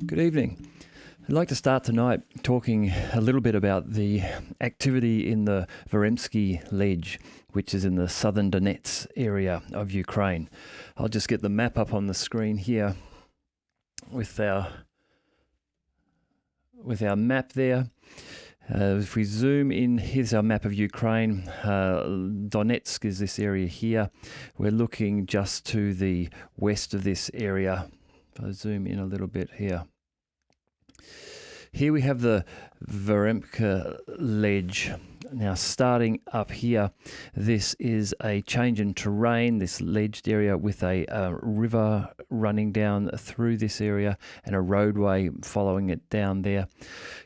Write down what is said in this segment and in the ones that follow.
Good evening. I'd like to start tonight talking a little bit about the activity in the Vremyevsky ledge, which is in the southern Donetsk area of Ukraine. I'll just get the map up on the screen here with our map there. If we zoom in, here's our map of Ukraine. Donetsk is this area here. We're looking just to the west of this area. If I zoom in a little bit here. Here we have the Vremyevsky ledge. Now starting up here, this is a change in terrain, this ledged area with a river running down through this area and a roadway following it down there,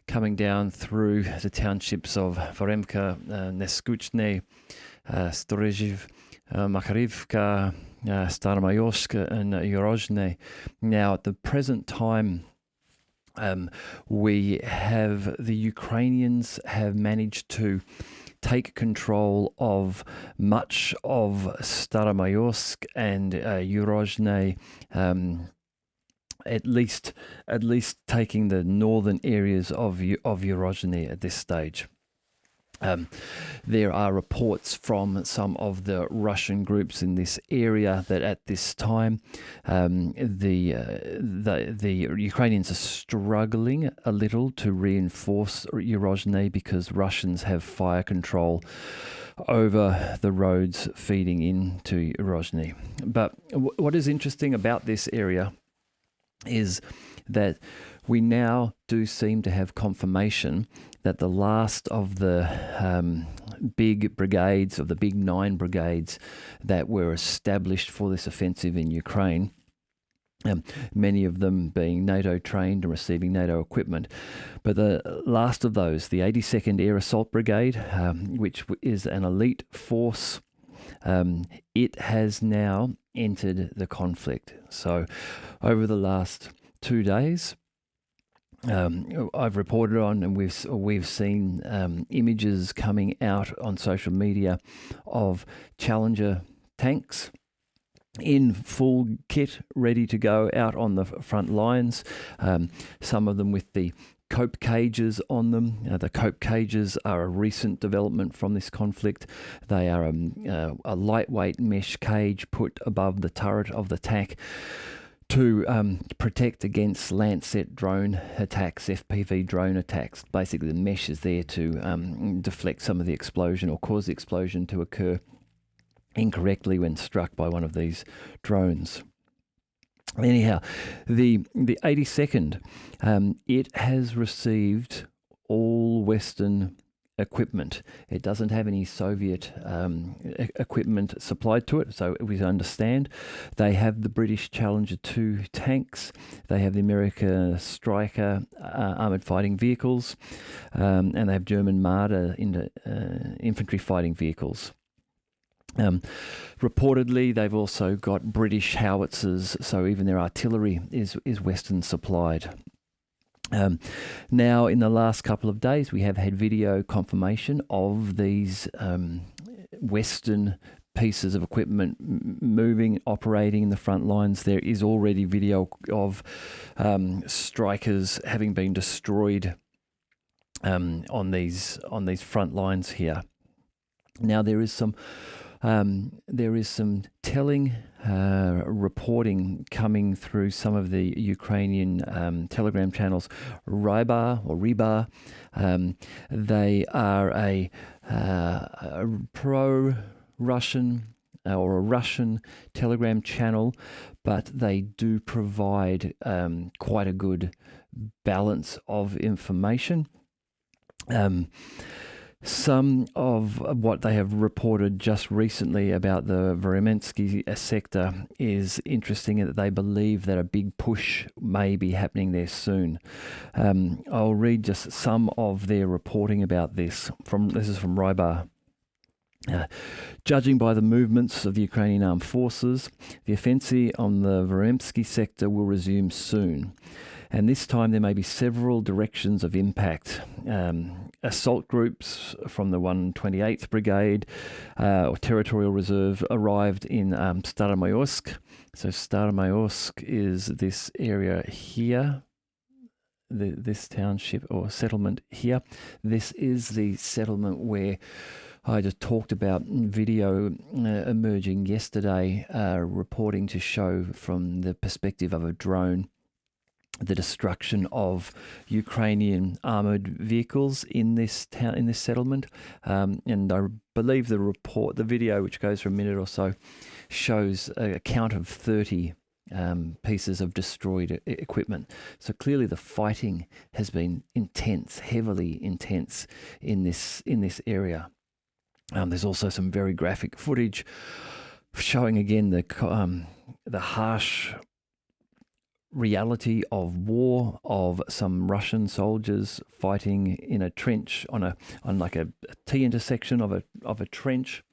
coming down through the townships of Vremyevsky, Neskuchne, Stryker, Makharivka, Staromayorsk and Urozhne. Now at the present time, the Ukrainians have managed to take control of much of Staromayorsk and Urozhne, at least taking the northern areas of Urozhne at this stage. There are reports from some of the Russian groups in this area that at this time the Ukrainians are struggling a little to reinforce Urozhne because Russians have fire control over the roads feeding into Urozhne. But what is interesting about this area is that we now do seem to have confirmation that the last of the big brigades, of the big 9 brigades that were established for this offensive in Ukraine, many of them being NATO trained and receiving NATO equipment. But the last of those, the 82nd Air Assault Brigade, which is an elite force, it has now entered the conflict. So over the last 2 days, I've reported on, and we've seen images coming out on social media of Challenger tanks in full kit, ready to go out on the front lines. Some of them with the cope cages on them. The cope cages are a recent development from this conflict. They are a lightweight mesh cage put above the turret of the tank to protect against Lancet drone attacks, FPV drone attacks. Basically, the mesh is there to deflect some of the explosion or cause the explosion to occur incorrectly when struck by one of these drones. Anyhow, the 82nd, it has received all Western equipment. It doesn't have any Soviet equipment supplied to it, so we understand. They have the British Challenger 2 tanks. They have the American Stryker armoured fighting vehicles, and they have German Marder infantry fighting vehicles. Reportedly, they've also got British howitzers, so even their artillery is Western supplied. Now, in the last couple of days, we have had video confirmation of these Western pieces of equipment moving, operating in the front lines. There is already video of Strykers having been destroyed on these front lines here. Now, there is some telling reporting coming through some of the Ukrainian Telegram channels. Rybar, they are a pro-Russian or a Russian Telegram channel, but they do provide quite a good balance of information. Some of what they have reported just recently about the Vremyevsky sector is interesting in that they believe that a big push may be happening there soon. I'll read just some of their reporting about this. This is from Rybar. Judging by the movements of the Ukrainian armed forces, the offensive on the Vremyevsky sector will resume soon. And this time there may be several directions of impact. Assault groups from the 128th Brigade or Territorial Reserve arrived in Staromayorsk. So Staromayorsk is this area here, this township or settlement here. This is the settlement where I just talked about video emerging yesterday, reporting to show from the perspective of a drone the destruction of Ukrainian armored vehicles in this town, in this settlement, and I believe the video, which goes for a minute or so, shows a count of 30 pieces of destroyed equipment. So clearly, the fighting has been intense, heavily intense in this area. There's also some very graphic footage showing again the harsh reality of war, of some Russian soldiers fighting in a trench on like a T intersection of a trench,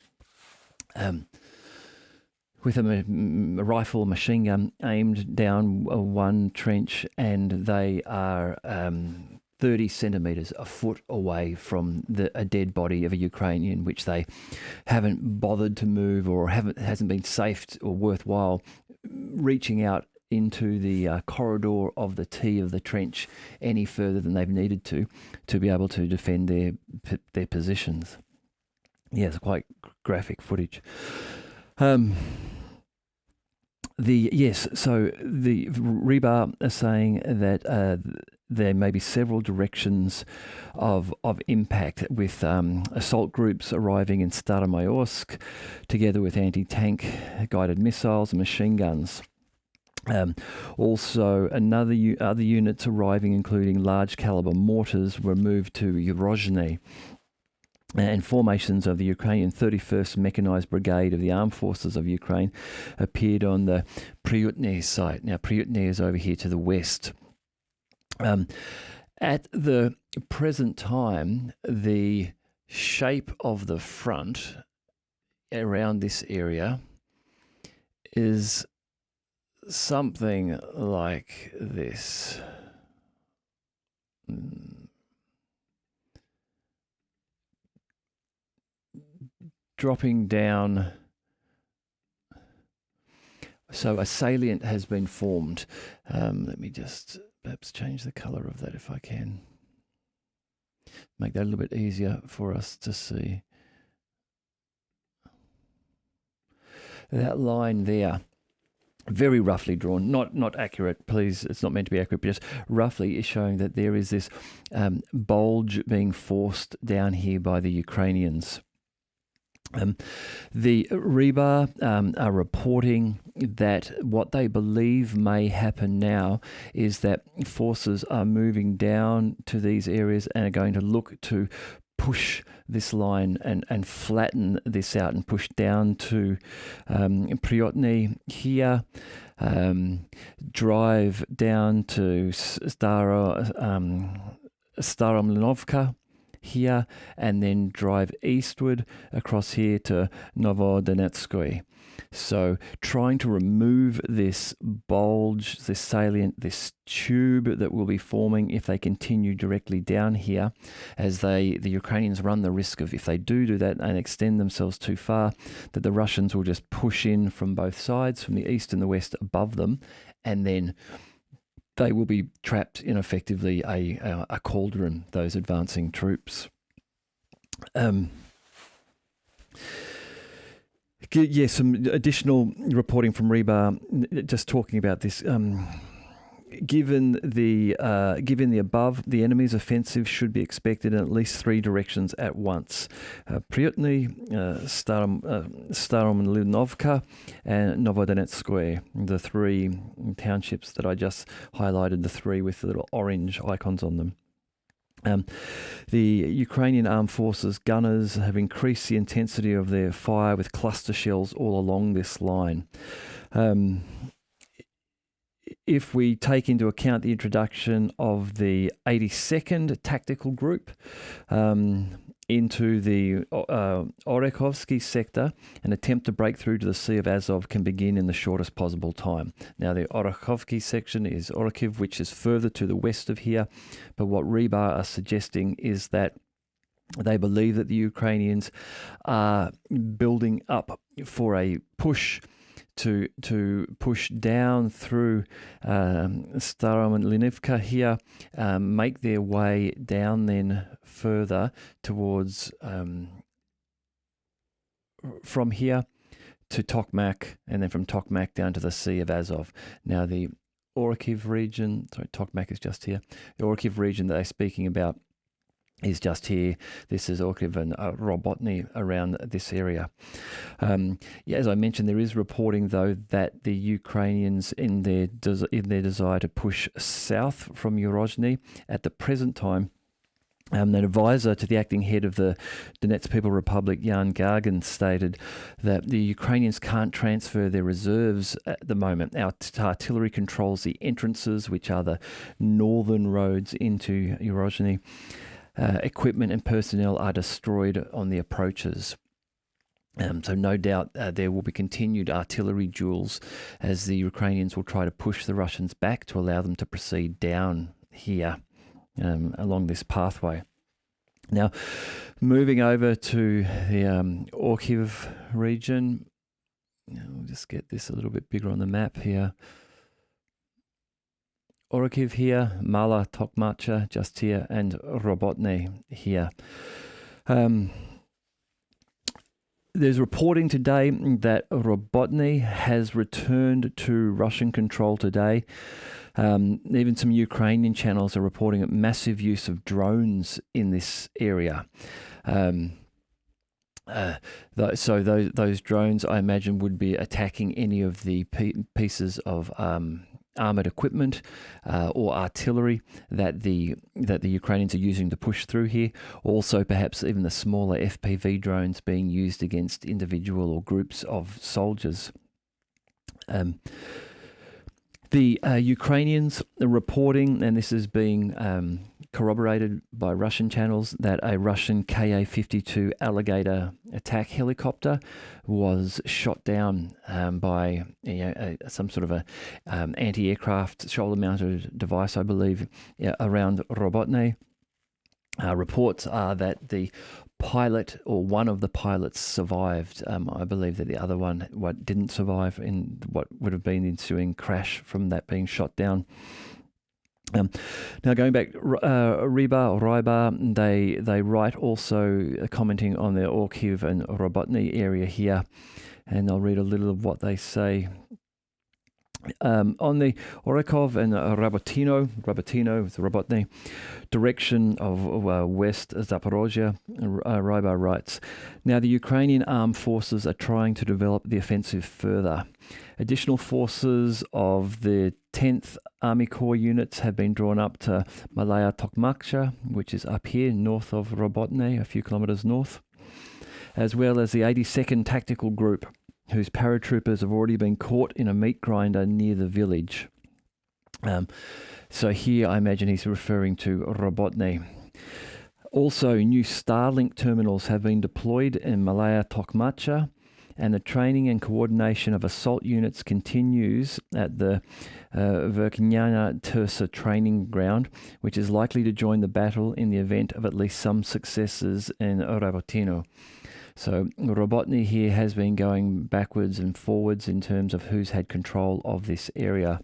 with a rifle machine gun aimed down one trench, and they are 30 centimeters, a foot away from a dead body of a Ukrainian, which they haven't bothered to move or hasn't been safe or worthwhile reaching out into the corridor of the T of the trench any further than they've needed to be able to defend their positions. Yeah, it's quite graphic footage. So the Rebar are saying that there may be several directions of impact, with assault groups arriving in Staromayorsk together with anti-tank guided missiles and machine guns. Also, other units arriving, including large caliber mortars, were moved to Urozhny. And formations of the Ukrainian 31st Mechanized Brigade of the Armed Forces of Ukraine appeared on the Pryutny site. Now, Pryutny is over here to the west. At the present time, the shape of the front around this area is something like this. Dropping down. So a salient has been formed. Let me just perhaps change the color of that if I can. Make that a little bit easier for us to see. That line there, very roughly drawn, not accurate, please, it's not meant to be accurate, but just roughly, is showing that there is this bulge being forced down here by the Ukrainians. The Rebar are reporting that what they believe may happen now is that forces are moving down to these areas and are going to look to push this line and flatten this out and push down to Pryutny here, drive down to Staromlinovka here, and then drive eastward across here to Novodonetskoy. So trying to remove this bulge, this salient, this tube that will be forming if they continue directly down here, as the Ukrainians run the risk of, if they do that and extend themselves too far, that the Russians will just push in from both sides, from the east and the west above them, and then they will be trapped in effectively a cauldron, those advancing troops. Some additional reporting from Rebar, just talking about this. Given the above, the enemy's offensive should be expected in at least three directions at once: Pryutny, Staromlinovka, and Novodonetskoy. The three townships that I just highlighted, the three with the little orange icons on them. The Ukrainian Armed Forces gunners have increased the intensity of their fire with cluster shells all along this line. If we take into account the introduction of the 82nd Tactical Group, into the Orekhovsky sector, an attempt to break through to the Sea of Azov can begin in the shortest possible time. Now, the Orekhovsky section is Orekhiv, which is further to the west of here, but what Rybar are suggesting is that they believe that the Ukrainians are building up for a push to push down through Starolinivka here, make their way down then further towards from here to Tokmak, and then from Tokmak down to the Sea of Azov. Now the Orekhiv region, sorry, Tokmak is just here. The Orekhiv region that they're speaking about is just here. This is Orekhiv and Robotny around this area. As I mentioned, there is reporting though that the Ukrainians, in their desire to push south from Eurozhny at the present time, an advisor to the acting head of the Donetsk People Republic, Jan Gargan, stated that the Ukrainians can't transfer their reserves at the moment. Our artillery controls the entrances, which are the northern roads into Eurozhny. Equipment and personnel are destroyed on the approaches. So no doubt there will be continued artillery duels as the Ukrainians will try to push the Russians back to allow them to proceed down here along this pathway. Now, moving over to the Orekhiv region, we'll just get this a little bit bigger on the map here. Orekhiv here, Mala Tokmacha just here, and Robotny here. There's reporting today that Robotny has returned to Russian control today. Even some Ukrainian channels are reporting a massive use of drones in this area. So those drones, I imagine, would be attacking any of the pieces of armored equipment or artillery that the Ukrainians are using to push through here. Also, perhaps even the smaller FPV drones being used against individual or groups of soldiers. The Ukrainians are reporting, and this is being corroborated by Russian channels, that a Russian Ka-52 Alligator attack helicopter was shot down by some sort of a anti-aircraft shoulder-mounted device, I believe, around Robotny. Reports are that the pilot, or one of the pilots, survived. I believe that the other one didn't survive in what would have been the ensuing crash from that being shot down. Now going back, Rybar, they write also commenting on the Orekhiv and Robotny area here, and I'll read a little of what they say. On the Orekhiv and Rabotino, the Robotny direction of West Zaporozhye, Rybar writes, now the Ukrainian armed forces are trying to develop the offensive further. Additional forces of the 10th Army Corps units have been drawn up to Malaya Tokmaksha, which is up here north of Robotny, a few kilometers north, as well as the 82nd Tactical Group, whose paratroopers have already been caught in a meat grinder near the village. So here I imagine he's referring to Robotny. Also, new Starlink terminals have been deployed in Malaya Tokmacha, and the training and coordination of assault units continues at the Verkhnaya Tersa training ground, which is likely to join the battle in the event of at least some successes in Rabotino. So Robotny here has been going backwards and forwards in terms of who's had control of this area.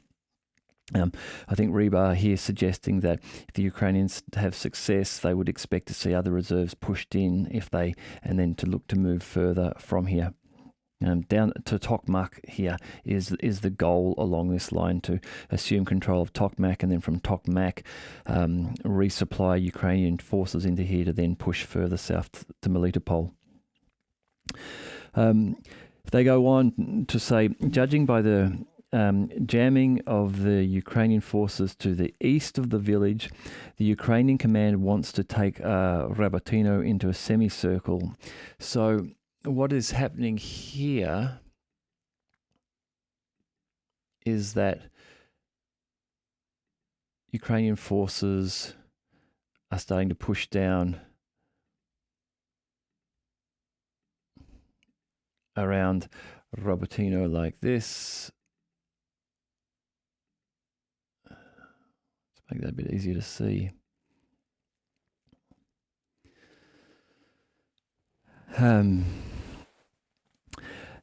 I think Rybar here suggesting that if the Ukrainians have success, they would expect to see other reserves pushed in and then to look to move further from here. Down to Tokmak here is the goal along this line, to assume control of Tokmak, and then from Tokmak resupply Ukrainian forces into here to then push further south to Melitopol. They go on to say, judging by the jamming of the Ukrainian forces to the east of the village, the Ukrainian command wants to take Rabotino into a semicircle. So what is happening here is that Ukrainian forces are starting to push down around Robotyno like this. Let's make that a bit easier to see.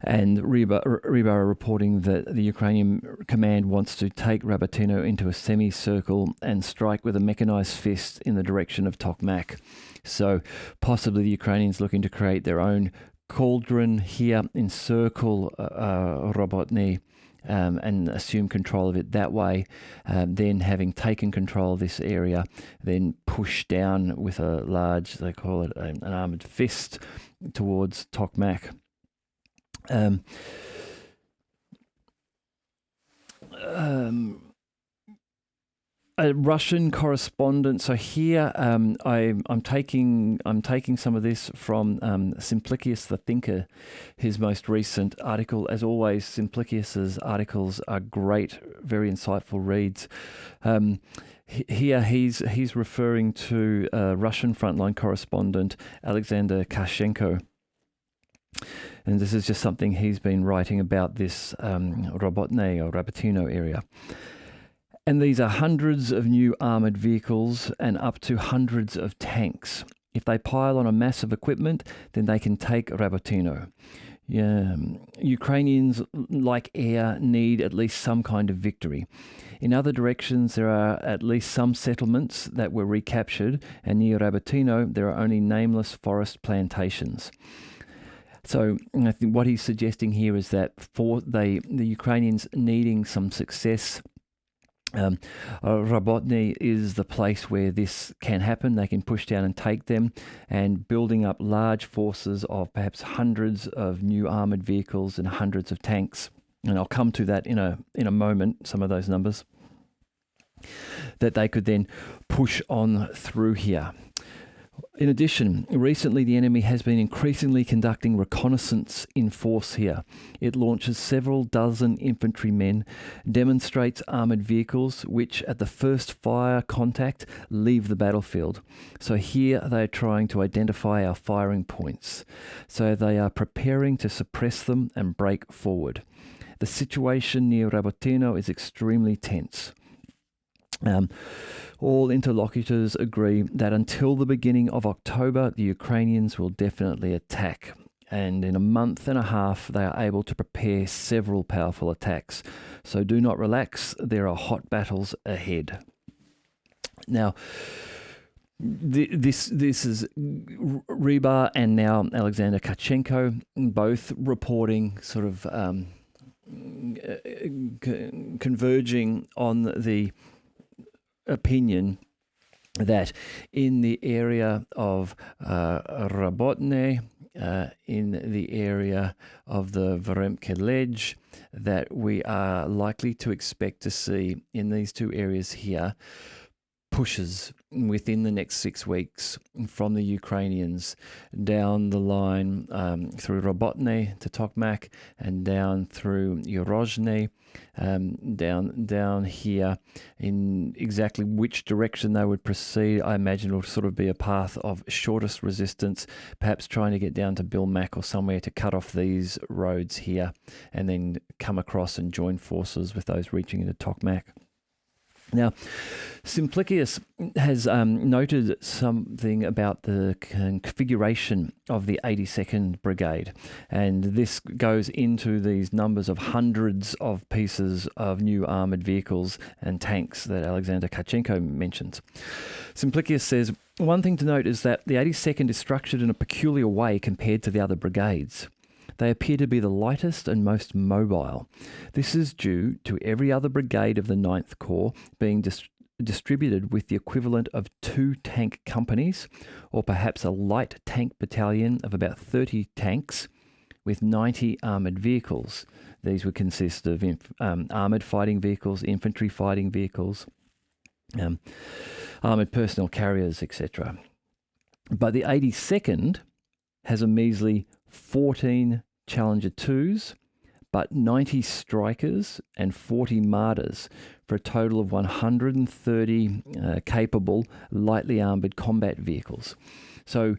And Ryba are reporting that the Ukrainian command wants to take Robotyno into a semicircle and strike with a mechanized fist in the direction of Tokmak. So possibly the Ukrainians looking to create their own cauldron here, encircle Robotny, and assume control of it that way. Then having taken control of this area, then push down with a large, they call it an armoured fist, towards Tokmak. A Russian correspondent. So here, I'm taking some of this from Simplicius the Thinker, his most recent article. As always, Simplicius's articles are great, very insightful reads. Here he's referring to Russian frontline correspondent Alexander Kashenko. And this is just something he's been writing about this Robotny or Robotyno area. And these are hundreds of new armoured vehicles and up to hundreds of tanks. If they pile on a mass of equipment, then they can take Robotyno. Ukrainians, like air, need at least some kind of victory. In other directions, there are at least some settlements that were recaptured, and near Robotyno, there are only nameless forest plantations. So I think what he's suggesting here is that for the Ukrainians needing some success, Robotny is the place where this can happen. They can push down and take them, and building up large forces of perhaps hundreds of new armoured vehicles and hundreds of tanks. And I'll come to that in a moment, some of those numbers, that they could then push on through here. In addition, recently the enemy has been increasingly conducting reconnaissance in force here. It launches several dozen infantrymen, demonstrates armoured vehicles, which at the first fire contact leave the battlefield. So here they are trying to identify our firing points. So they are preparing to suppress them and break forward. The situation near Robotyno is extremely tense. All interlocutors agree that until the beginning of October, the Ukrainians will definitely attack. And in a month and a half, they are able to prepare several powerful attacks. So do not relax. There are hot battles ahead. Now, this is Ryba and now Alexander Kachenko, both reporting sort of converging on the opinion that in the area of Robotny, in the area of the Vremyevsky, that we are likely to expect to see in these two areas here pushes within the next 6 weeks from the Ukrainians down the line through Robotny to Tokmak and down through Yorozhny, down here. In exactly which direction they would proceed, I imagine will sort of be a path of shortest resistance, perhaps trying to get down to Bilmak or somewhere to cut off these roads here and then come across and join forces with those reaching into Tokmak. Now, Simplicius has noted something about the configuration of the 82nd Brigade, and this goes into these numbers of hundreds of pieces of new armoured vehicles and tanks that Alexander Kachenko mentions. Simplicius says, one thing to note is that the 82nd is structured in a peculiar way compared to the other brigades. They appear to be the lightest and most mobile. This is due to every other brigade of the 9th Corps being distributed with the equivalent of 2 tank companies, or perhaps a light tank battalion of about 30 tanks with 90 armoured vehicles. These would consist of armoured fighting vehicles, infantry fighting vehicles, armoured personnel carriers, etc. But the 82nd has a measly 14 Challenger 2s, but 90 Strykers and 40 Marders for a total of 130 capable, lightly armoured combat vehicles. So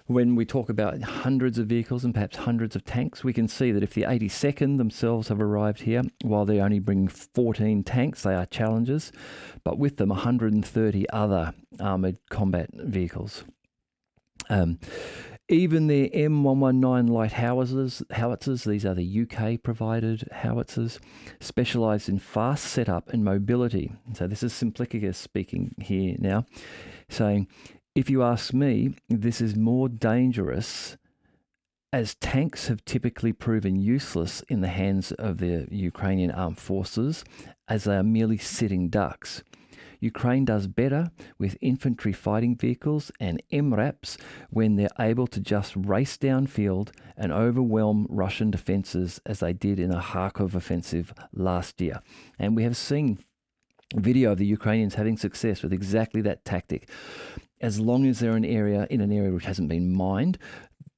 when we talk about hundreds of vehicles and perhaps hundreds of tanks, we can see that if the 82nd themselves have arrived here, while they only bring 14 tanks, they are challengers, but with them 130 other armoured combat vehicles. Even their M119 light howitzers, these are the UK provided howitzers, specialised in fast setup and mobility. So this is Simplicius speaking here now, saying, if you ask me, this is more dangerous as tanks have typically proven useless in the hands of the Ukrainian armed forces as they are merely sitting ducks. Ukraine does better with infantry fighting vehicles and MRAPs when they're able to just race downfield and overwhelm Russian defences as they did in the Kharkov offensive last year. And we have seen video of the Ukrainians having success with exactly that tactic. As long as they're in an area which hasn't been mined,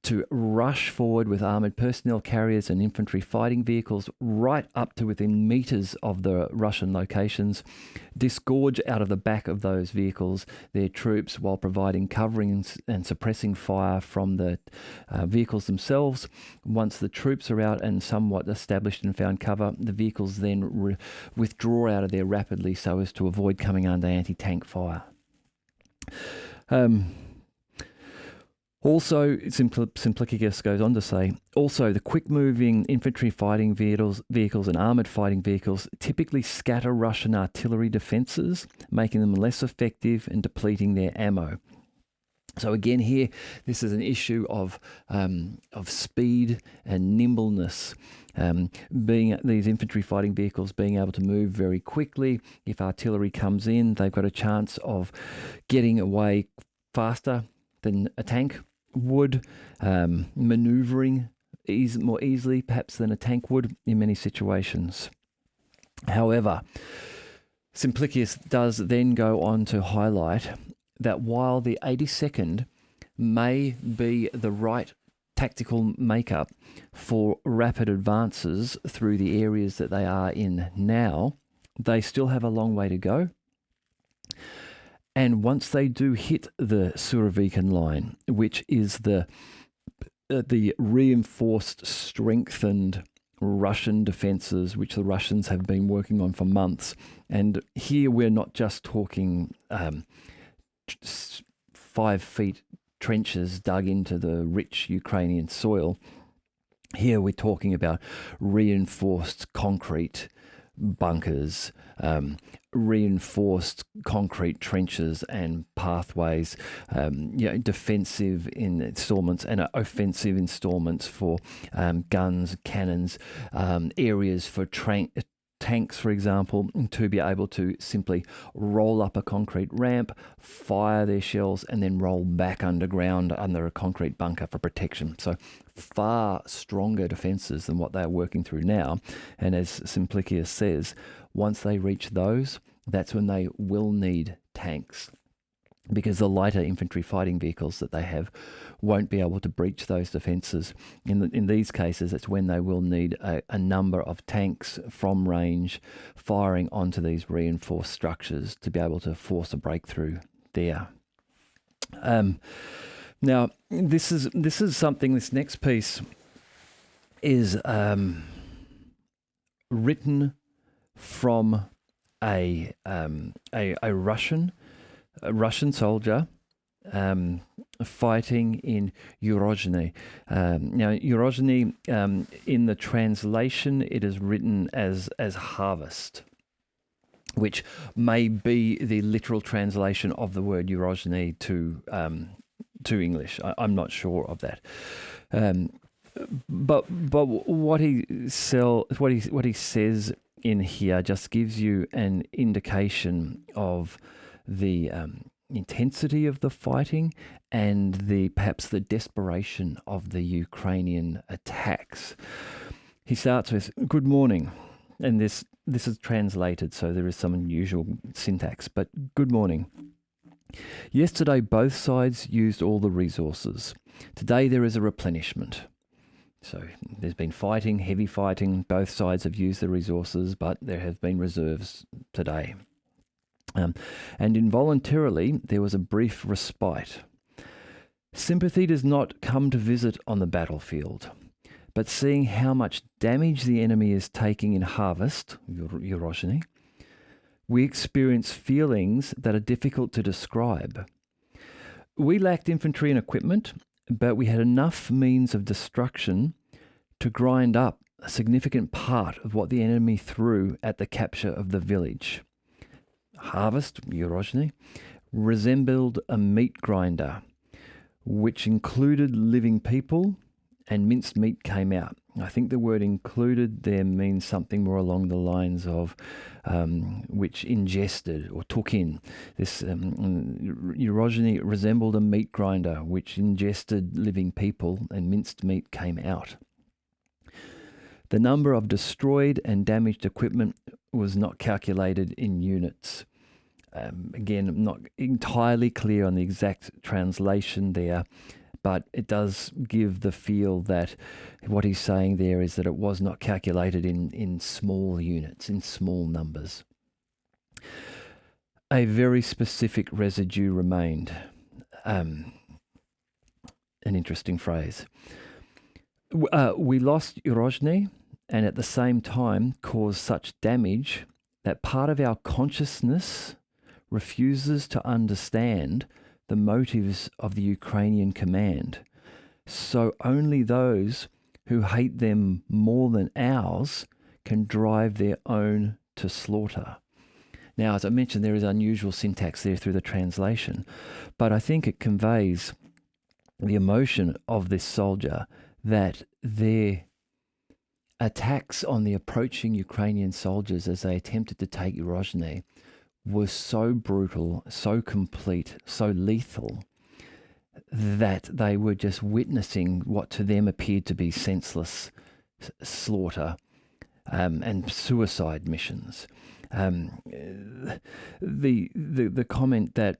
to rush forward with armoured personnel carriers and infantry fighting vehicles right up to within metres of the Russian locations, disgorge out of the back of those vehicles their troops while providing covering and suppressing fire from the vehicles themselves. Once the troops are out and somewhat established and found cover, the vehicles then withdraw out of there rapidly so as to avoid coming under anti-tank fire. Also, Simplicius goes on to say, also the quick-moving infantry fighting vehicles and armoured fighting vehicles typically scatter Russian artillery defences, making them less effective and depleting their ammo. So again here, this is an issue of speed and nimbleness. Being these infantry fighting vehicles being able to move very quickly. If artillery comes in, they've got a chance of getting away faster than a tank would, manoeuvring more easily perhaps than a tank would in many situations. However, Simplicius does then go on to highlight that while the 82nd may be the right tactical makeup for rapid advances through the areas that they are in now, they still have a long way to go. And once they do hit the Surovikin line, which is the reinforced, strengthened Russian defences, which the Russians have been working on for months, and here we're not just talking 5 feet trenches dug into the rich Ukrainian soil. Here we're talking about reinforced concrete bunkers, reinforced concrete trenches and pathways, defensive installments and offensive installments for guns, cannons, areas for tanks, for example, to be able to simply roll up a concrete ramp, fire their shells, and then roll back underground under a concrete bunker for protection. So far stronger defences than what they're working through now. And as Simplicius says, once they reach those, that's when they will need tanks, because the lighter infantry fighting vehicles that they have won't be able to breach those defences. In these cases, it's when they will need a number of tanks from range firing onto these reinforced structures to be able to force a breakthrough there. Now, this is something. This next piece is written from a Russian soldier fighting in Urozhny. Now, Urozhny, in the translation, it is written as harvest, which may be the literal translation of the word Urozhny to English. I'm not sure of that. But what he says in here just gives you an indication of the intensity of the fighting and perhaps the desperation of the Ukrainian attacks. He starts with, "Good morning," and this is translated, so there is some unusual syntax, but "Good morning. Yesterday both sides used all the resources. Today there is a replenishment." So there's been fighting, heavy fighting. Both sides have used the resources, but there have been reserves today. And involuntarily, there was a brief respite. Sympathy does not come to visit on the battlefield, but seeing how much damage the enemy is taking in harvest, Eurozhny, we experience feelings that are difficult to describe. We lacked infantry and equipment, but we had enough means of destruction to grind up a significant part of what the enemy threw at the capture of the village. Harvest, Eurozhny, resembled a meat grinder, which included living people, and minced meat came out. I think the word included there means something more along the lines of which ingested or took in. This Eurozhny resembled a meat grinder, which ingested living people, and minced meat came out. The number of destroyed and damaged equipment was not calculated in units. Again, I'm not entirely clear on the exact translation there, but it does give the feel that what he's saying there is that it was not calculated in small units, in small numbers. A very specific residue remained. An interesting phrase. We lost Eurozhny, and at the same time caused such damage that part of our consciousness refuses to understand the motives of the Ukrainian command. So only those who hate them more than ours can drive their own to slaughter. Now, as I mentioned, there is unusual syntax there through the translation, but I think it conveys the emotion of this soldier that their attacks on the approaching Ukrainian soldiers as they attempted to take Eurozhny was so brutal, so complete, so lethal, that they were just witnessing what to them appeared to be senseless slaughter and suicide missions. The comment that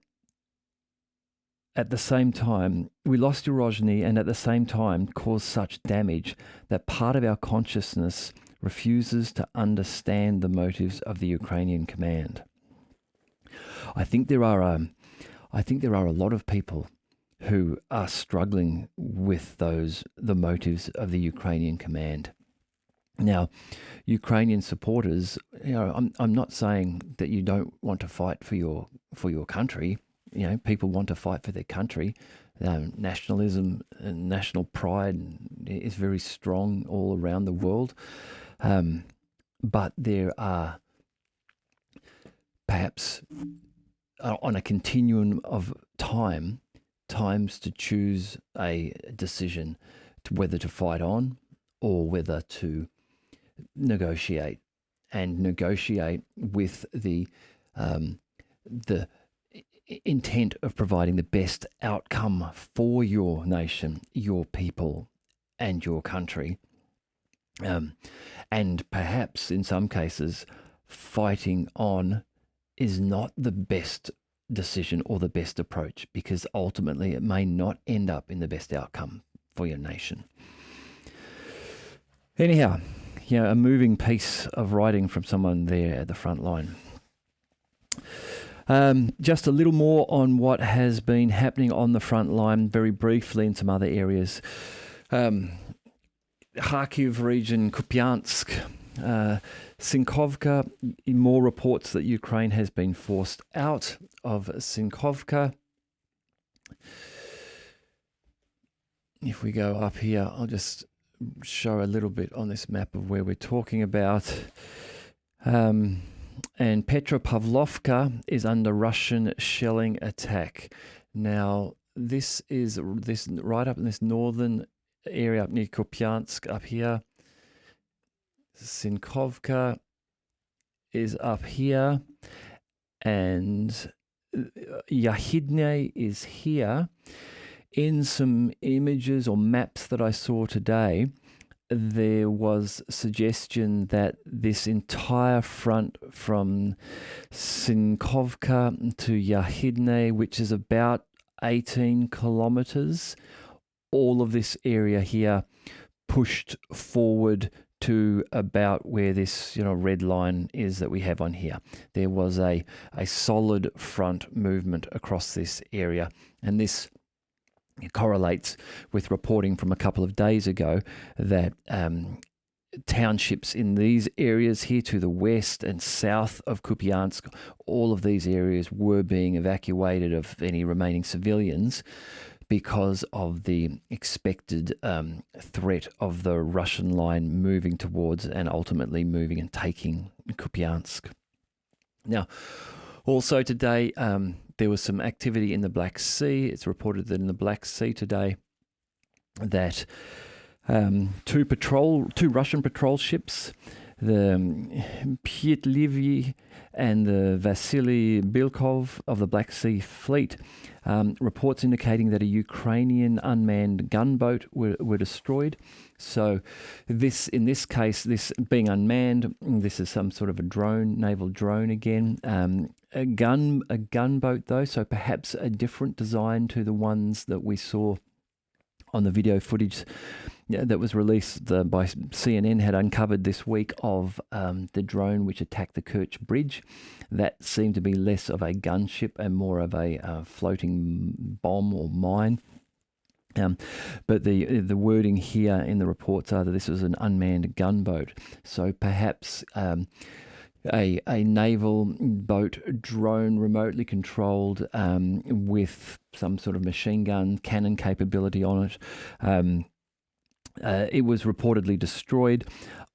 at the same time, we lost Eurozhny, and at the same time caused such damage that part of our consciousness refuses to understand the motives of the Ukrainian command. I think there are a lot of people who are struggling with the motives of the Ukrainian command. Now, Ukrainian supporters, I'm not saying that you don't want to fight for your country. People want to fight for their country. Nationalism and national pride is very strong all around the world. But there are perhaps on a continuum of times to choose a decision to whether to fight on or whether to negotiate, and negotiate with the intent of providing the best outcome for your nation, your people, and your country. And perhaps in some cases, fighting on is not the best decision or the best approach, because ultimately it may not end up in the best outcome for your nation. Anyhow, a moving piece of writing from someone there at the front line. Just a little more on what has been happening on the front line, very briefly, in some other areas. Kharkiv region, Kupiansk, Sinkovka, more reports that Ukraine has been forced out of Sinkovka. If we go up here, I'll just show a little bit on this map of where we're talking about. And Petropavlovka is under Russian shelling attack. Now, this is right up in this northern area up near Kupiansk up here. Sinkovka is up here, and Yahidne is here. In some images or maps that I saw today, there was suggestion that this entire front from Sinkovka to Yahidne, which is about 18 kilometers, all of this area here pushed forward to about where this red line is that we have on here. There was a solid front movement across this area, and this It correlates with reporting from a couple of days ago that townships in these areas here to the west and south of Kupiansk, all of these areas were being evacuated of any remaining civilians because of the expected threat of the Russian line moving towards and ultimately moving and taking Kupiansk. Now, also today, there was some activity in the Black Sea. It's reported that in the Black Sea today that two Russian patrol ships, the Pietlivy and the Vasily Bilkov of the Black Sea Fleet, reports indicating that a Ukrainian unmanned gunboat were destroyed. So in this case, this being unmanned, this is some sort of a drone, naval drone again. A gunboat though, so perhaps a different design to the ones that we saw on the video footage that was released by CNN had uncovered this week of the drone which attacked the Kerch Bridge. That seemed to be less of a gunship and more of a floating bomb or mine. But the wording here in the reports are that this was an unmanned gunboat. So perhaps a naval boat drone remotely controlled with some sort of machine gun cannon capability on it. It was reportedly destroyed.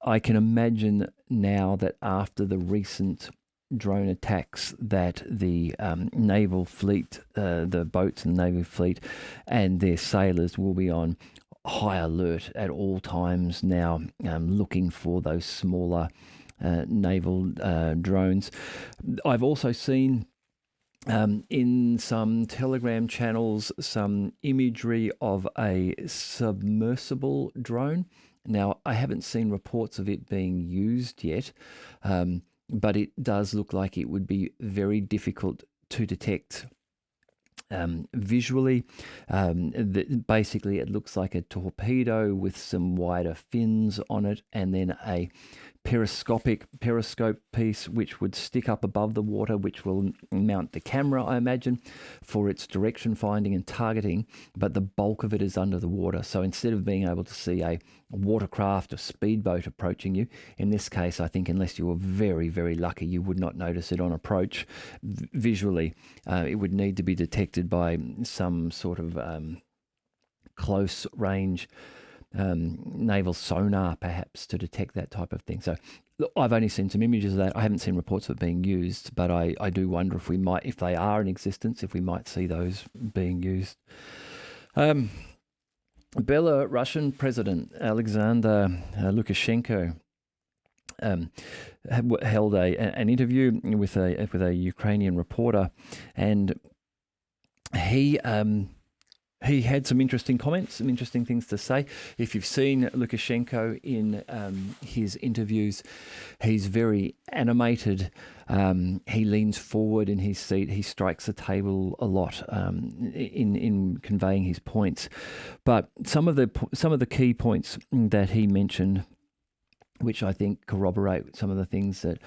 I can imagine now that after the recent drone attacks that the naval fleet, the boats in the naval fleet and their sailors will be on high alert at all times now, looking for those smaller naval drones. I've also seen in some Telegram channels some imagery of a submersible drone. Now, I haven't seen reports of it being used yet, but it does look like it would be very difficult to detect visually. Basically, it looks like a torpedo with some wider fins on it, and then a periscope piece which would stick up above the water, which will mount the camera, I imagine, for its direction finding and targeting, but the bulk of it is under the water. So instead of being able to see a watercraft or speedboat approaching you, in this case, I think unless you were very, very lucky, you would not notice it on approach visually. It would need to be detected by some sort of close range naval sonar perhaps to detect that type of thing. So look, I've only seen some images of that. I haven't seen reports of it being used, but I do wonder if we might, if they are in existence, if we might see those being used. Belarusian President Alexander Lukashenko held an interview with a Ukrainian reporter, and he had some interesting comments, some interesting things to say. If you've seen Lukashenko in his interviews, he's very animated. He leans forward in his seat. He strikes the table a lot in conveying his points. But some of the key points that he mentioned, which I think corroborate some of the things that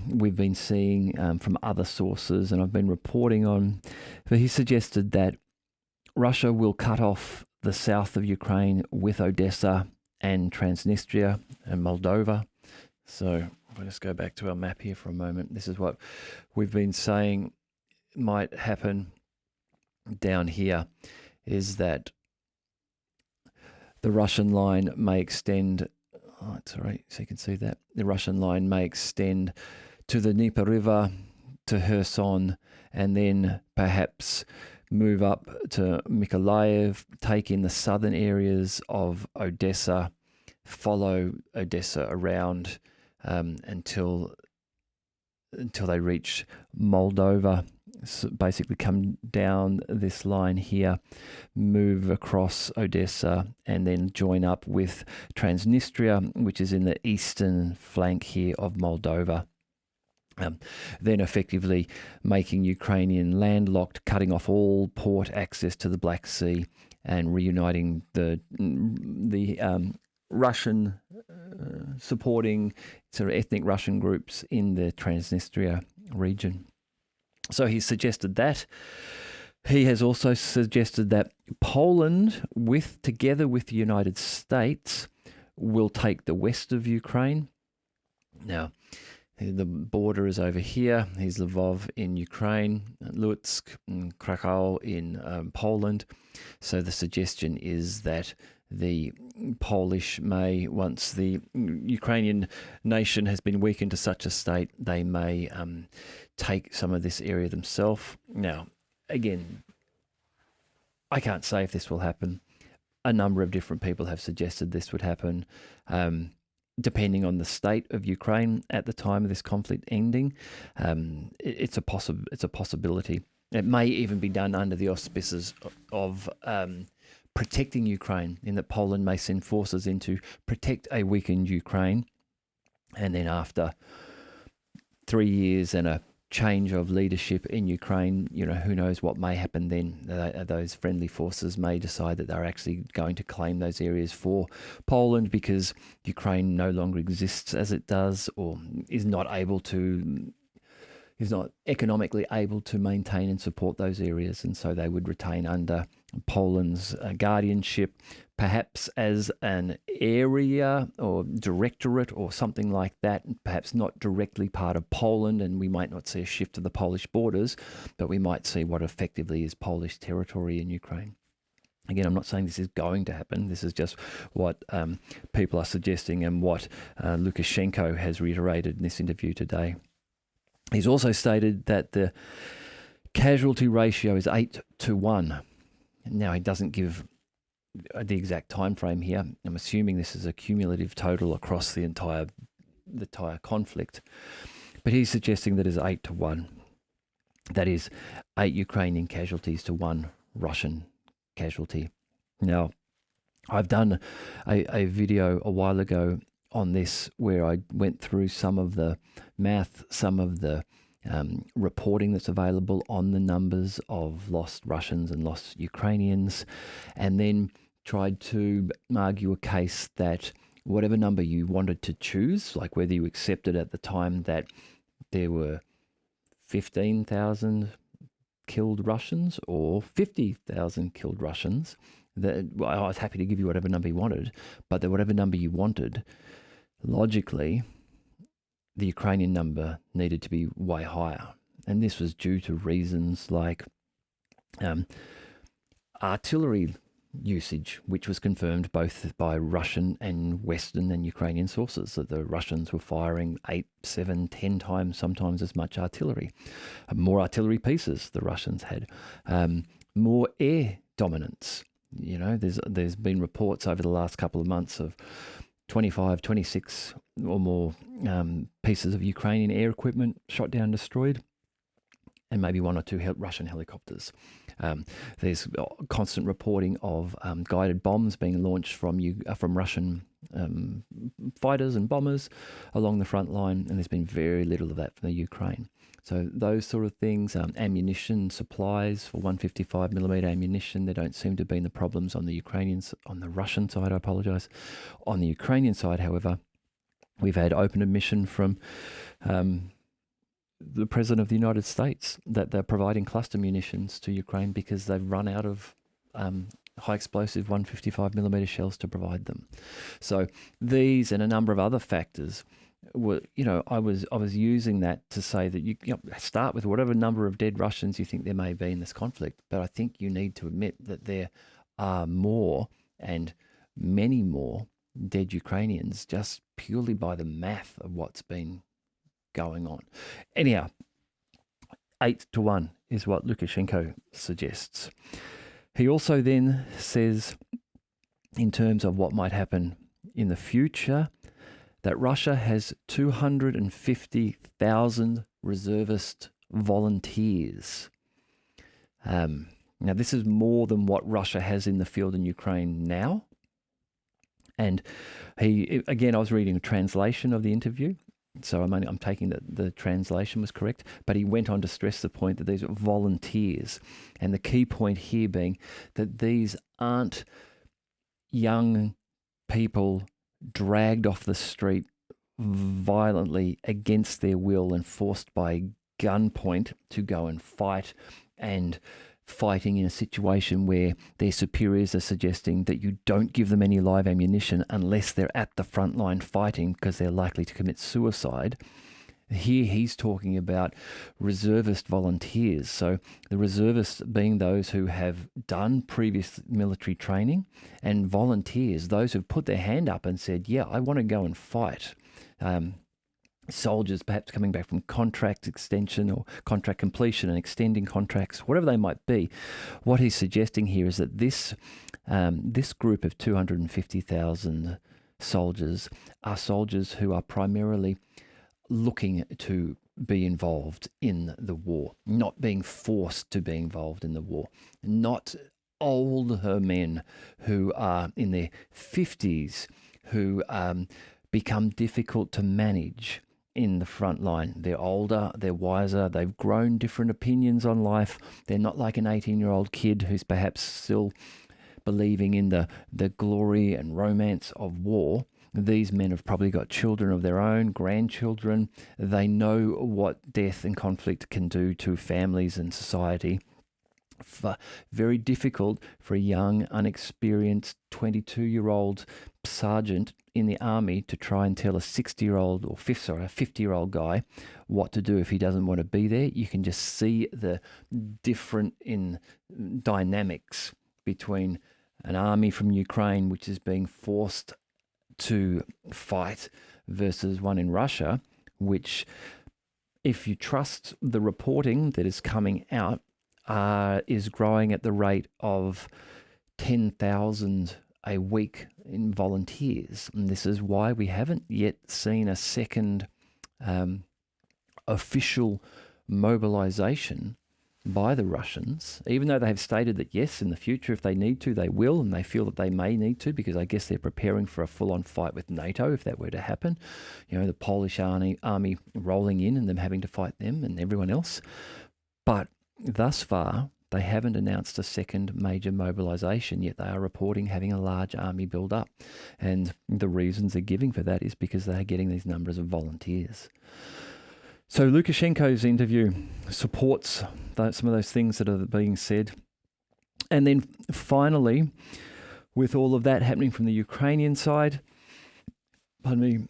we've been seeing from other sources and I've been reporting on. But he suggested that Russia will cut off the south of Ukraine with Odessa and Transnistria and Moldova. So if I just go back to our map here for a moment, this is what we've been saying might happen down here, is that the Russian line may extend, oh, it's all right, so you can see that. The Russian line may extend to the Dnieper River, to Kherson, and then perhaps move up to Mykolaiv, take in the southern areas of Odessa, follow Odessa around until they reach Moldova. So basically come down this line here, move across Odessa, and then join up with Transnistria, which is in the eastern flank here of Moldova. Then effectively making Ukrainian landlocked, cutting off all port access to the Black Sea, and reuniting the Russian supporting sort of ethnic Russian groups in the Transnistria region. So he suggested that. He has also suggested that Poland, together with the United States, will take the west of Ukraine. Now, the border is over here. Here's Lvov in Ukraine, Lutsk and Krakow in Poland. So the suggestion is that the Polish may, once the Ukrainian nation has been weakened to such a state, they may take some of this area themselves. Now, again, I can't say if this will happen. A number of different people have suggested this would happen. Depending on the state of Ukraine at the time of this conflict ending, it's a possibility. It may even be done under the auspices of protecting Ukraine, in that Poland may send forces in to protect a weakened Ukraine, and then after 3 years and a change of leadership in Ukraine, who knows what may happen then. Those friendly forces may decide that they're actually going to claim those areas for Poland because Ukraine no longer exists as it does, or is not economically able to maintain and support those areas, and so they would retain under Poland's guardianship, perhaps as an area or directorate or something like that, perhaps not directly part of Poland, and we might not see a shift to the Polish borders, but we might see what effectively is Polish territory in Ukraine. Again, I'm not saying this is going to happen. This is just what people are suggesting, and what Lukashenko has reiterated in this interview today. He's also stated that the casualty ratio is 8-1. Now, he doesn't give the exact time frame here. I'm assuming this is a cumulative total across the entire conflict, but he's suggesting that it's 8-1. That is 8 Ukrainian casualties to 1 Russian casualty. Now, I've done a video a while ago on this where I went through some of the math, some of the reporting that's available on the numbers of lost Russians and lost Ukrainians, and then tried to argue a case that whatever number you wanted to choose, like whether you accepted at the time that there were 15,000 killed Russians or 50,000 killed Russians, that I was happy to give you whatever number you wanted, but that whatever number you wanted, logically, the Ukrainian number needed to be way higher. And this was due to reasons like artillery usage, which was confirmed both by Russian and Western and Ukrainian sources, that the Russians were firing 8, 7, 10 times, sometimes as much artillery. More artillery pieces the Russians had. More air dominance. There's been reports over the last couple of months of 25, 26 or more pieces of Ukrainian air equipment shot down, destroyed, and maybe 1 or 2 Russian helicopters. There's constant reporting of guided bombs being launched from Russian fighters and bombers along the front line, and there's been very little of that from the Ukraine. So those sort of things, ammunition supplies for 155mm ammunition, there don't seem to have been the problems on the Russian side, I apologise. On the Ukrainian side, however, we've had open admission from the President of the United States that they're providing cluster munitions to Ukraine because they've run out of high explosive 155mm shells to provide them. So these and a number of other factors were, I was using that to say that you start with whatever number of dead Russians you think there may be in this conflict, but I think you need to admit that there are more, and many more, dead Ukrainians just purely by the math of what's been going on. Anyhow, 8-1 is what Lukashenko suggests. He also then says, in terms of what might happen in the future, that Russia has 250,000 reservist volunteers. Now, this is more than what Russia has in the field in Ukraine now. And I was reading a translation of the interview, so I'm taking that the translation was correct, but he went on to stress the point that these are volunteers, and the key point here being that these aren't young people dragged off the street violently against their will and forced by gunpoint to go and fight and fighting in a situation where their superiors are suggesting that you don't give them any live ammunition unless they're at the front line fighting because they're likely to commit suicide. Here he's talking about reservist volunteers. So the reservists being those who have done previous military training, and volunteers, those who've put their hand up and said, yeah, I want to go and fight. Soldiers perhaps coming back from contract extension or contract completion and extending contracts, whatever they might be. What he's suggesting here is that this group of 250,000 soldiers are soldiers who are primarily looking to be involved in the war, not being forced to be involved in the war, not older men who are in their 50s who become difficult to manage in the front line. They're older, they're wiser, they've grown different opinions on life. They're not like an 18-year-old kid who's perhaps still believing in the glory and romance of war. These men have probably got children of their own, grandchildren. They know what death and conflict can do to families and society. Very difficult for a young, unexperienced 22-year-old sergeant in the army to try and tell a 60-year-old or a 50-year-old guy what to do if he doesn't want to be there. You can just see the different in dynamics between an army from Ukraine, which is being forced to fight, versus one in Russia, which, if you trust the reporting that is coming out, is growing at the rate of 10,000 a week in volunteers. And this is why we haven't yet seen a second official mobilization by the Russians, even though they have stated that yes, in the future, if they need to, they will, and they feel that they may need to, because I guess they're preparing for a full-on fight with NATO if that were to happen. You know, the Polish army rolling in and them having to fight them and everyone else. But thus far, they haven't announced a second major mobilization, yet they are reporting having a large army build up. And the reasons they're giving for that is because they are getting these numbers of volunteers. So Lukashenko's interview supports some of those things that are being said. And then finally, with all of that happening from the Ukrainian side, Andrei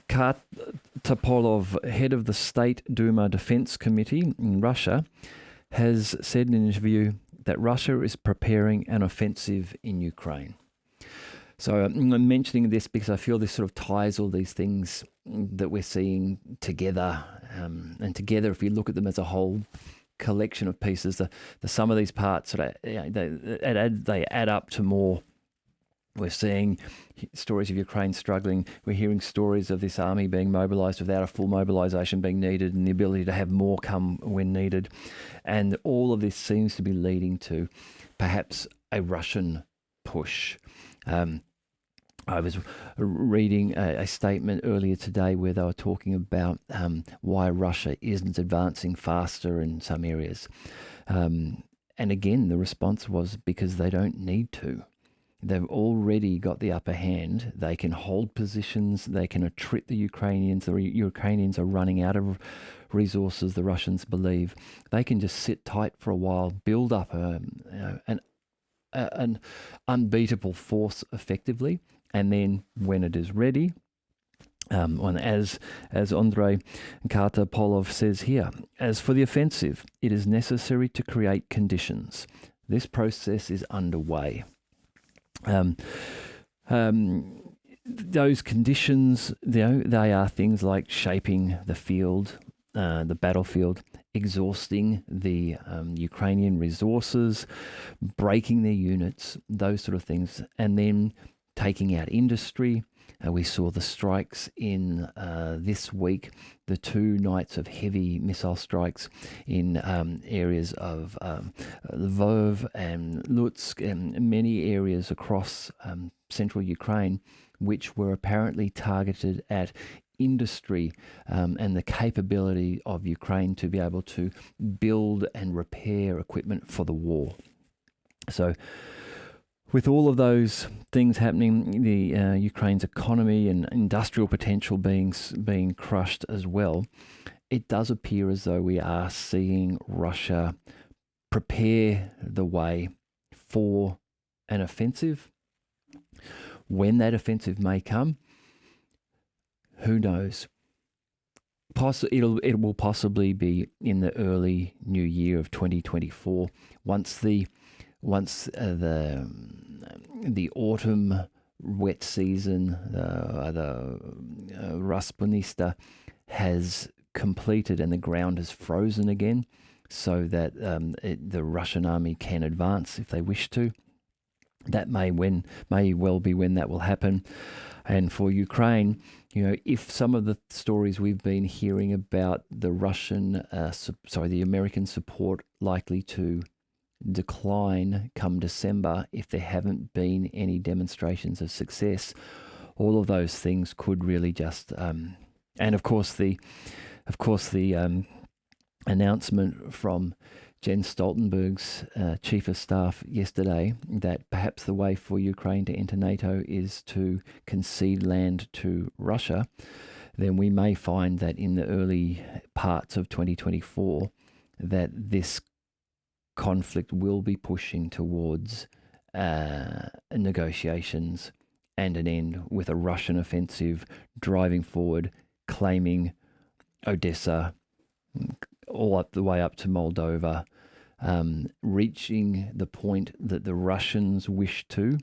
Kartapolov, head of the State Duma Defense Committee in Russia, has said in an interview that Russia is preparing an offensive in Ukraine. So I'm mentioning this because I feel this sort of ties all these things that we're seeing together. And together, if you look at them as a whole collection of pieces, the sum of these parts, they add up to more. We're seeing stories of Ukraine struggling. We're hearing stories of this army being mobilized without a full mobilization being needed, and the ability to have more come when needed. And all of this seems to be leading to perhaps a Russian push. I was reading a statement earlier today where they were talking about why Russia isn't advancing faster in some areas. And again, the response was because they don't need to. They've already got the upper hand. They can hold positions. They can attrit the Ukrainians. The Ukrainians are running out of resources, the Russians believe. They can just sit tight for a while, build up an unbeatable force effectively, and then when it is ready, and as Andrei Kartapolov says here, as for the offensive, it is necessary to create conditions. This process is underway. Those conditions, they are things like shaping the field, the battlefield, exhausting the Ukrainian resources, breaking their units, those sort of things, and then taking out industry. We saw the strikes in this week, the 2 nights of heavy missile strikes in areas of Lvov and Lutsk and many areas across central Ukraine, which were apparently targeted at industry and the capability of Ukraine to be able to build and repair equipment for the war. So with all of those things happening, the Ukraine's economy and industrial potential being crushed as well, it does appear as though we are seeing Russia prepare the way for an offensive. When that offensive may come, who knows? It will possibly be in the early new year of 2024, once the autumn wet season, the Raspunista, has completed and the ground is frozen again, so that the Russian army can advance if they wish to. That may well be when that will happen. And for Ukraine, if some of the stories we've been hearing about the the American support likely to decline come December, if there haven't been any demonstrations of success, all of those things could really just, and of course the announcement from Jens Stoltenberg's chief of staff yesterday that perhaps the way for Ukraine to enter NATO is to concede land to Russia, then we may find that in the early parts of 2024 that this conflict will be pushing towards negotiations and an end, with a Russian offensive driving forward, claiming Odessa, all up the way up to Moldova, reaching the point that the Russians wish to,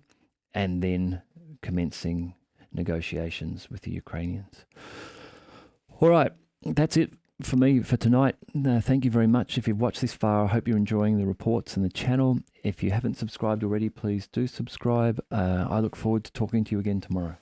and then commencing negotiations with the Ukrainians. All right, that's it for me for tonight. Thank you very much. If you've watched this far, I hope you're enjoying the reports and the channel. If you haven't subscribed already, please do subscribe. I look forward to talking to you again tomorrow.